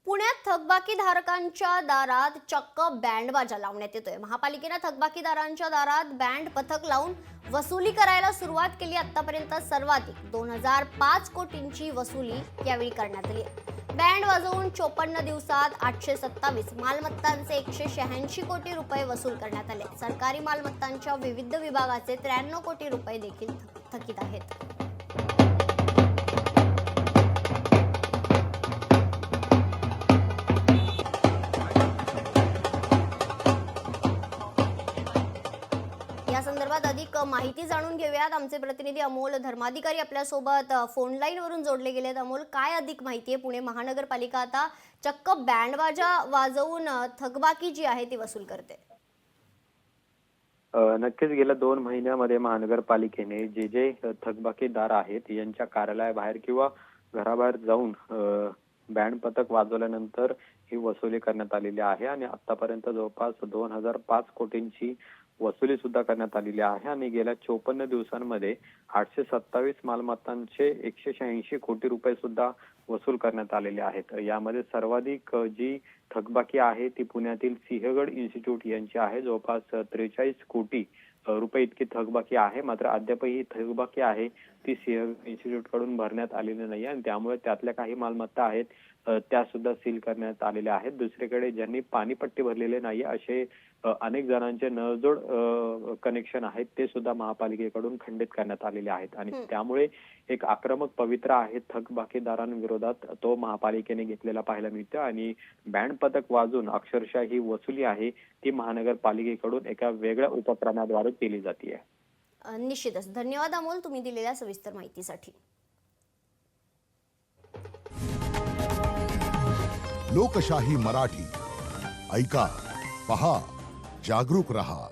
पुण्यात थकबाकीधारकांच्या दारात चक्क बँडबाजा लावण्यात येतोय। महापालिकेने थकबाकीदारांच्या दारात बँड पथक लावून वसुली करायला सुरुवात केली। आतापर्यंत सर्वाधिक 2005 कोटींची वसुली यावेळी करण्यात आली आहे। बँड वाजवून 54 दिवसात 827 मालमत्तांचे 186 कोटी रुपये वसूल करण्यात आले। सरकारी मालमत्तांच्या विविध विभागाचे 93 कोटी रुपये देखील थकीत आहेत। या संदर्भात अधिक माहिती जाणून घेऊयात। आमचे प्रतिनिधी अमोल धर्माधिकारी आपल्या सोबत फोन लाईन वरून जोडले गेलेत। अमोल, काय अधिक माहिती आहे? पुणे महानगरपालिका आता चक्क बँडबाजा वाजवून थकबाकी जी आहे ती वसूल करते। नक्कीच गेल्या 2 महिन्यामध्ये महानगरपालिकेने जे थकबाकीदार आहेत यांच्या कार्यालयाबाहेर किंवा घराबाहेर जाऊन बँड पथक वाजवल्यानंतर ही वसुली करण्यात आलेली आहे आणि आतापर्यंत जवळपास 2005 कोटींची वसुली सुद्धा करण्यात आलेली आहे आणि गेल्या 54 दिवसांमध्ये 827 मालमत्तांचे 186 कोटी रुपये सुद्धा वसूल करण्यात आलेले आहेत। यामध्ये सर्वाधिक जी थकबाकी आहे ती पुण्यातील सिंहगड इन्स्टिट्यूट यांची आहे। जवळपास 43 कोटी रुपये इतकी थकबाकी आहे। मात्र अद्यापही ही थकबाकी आहे ती सिंहगड इन्स्टिट्यूट कडून भरण्यात आलेली नाही आणि त्यामुळे त्यातल्या काही मालमत्ता आहेत त्या सुद्धा सील करण्यात आलेल्या आहेत। दुसरीकडे ज्यांनी पाणीपट्टी भरलेले नाही असे अनेक जणांचे नळजोड कनेक्शन आहेत ते सुद्धा महापालिकेकडून खंडित करण्यात आलेले आहेत आणि त्यामुळे एक आक्रमक पवित्रा आहे थकबाकीदारांविरोधात तो महापालिकेने घेतलेला पाहायला मिळतं आणि बँड पथक वाजून अक्षरशः ही वसुली आहे ती महानगरपालिकेकडून एका वेगळ्या उपक्रमाद्वारे केली जाते। निश्चितच धन्यवाद अमोल, तुम्ही दिलेल्या सविस्तर माहितीसाठी। लोकशाही मराठी ऐका, पहा, जागरूक रहा।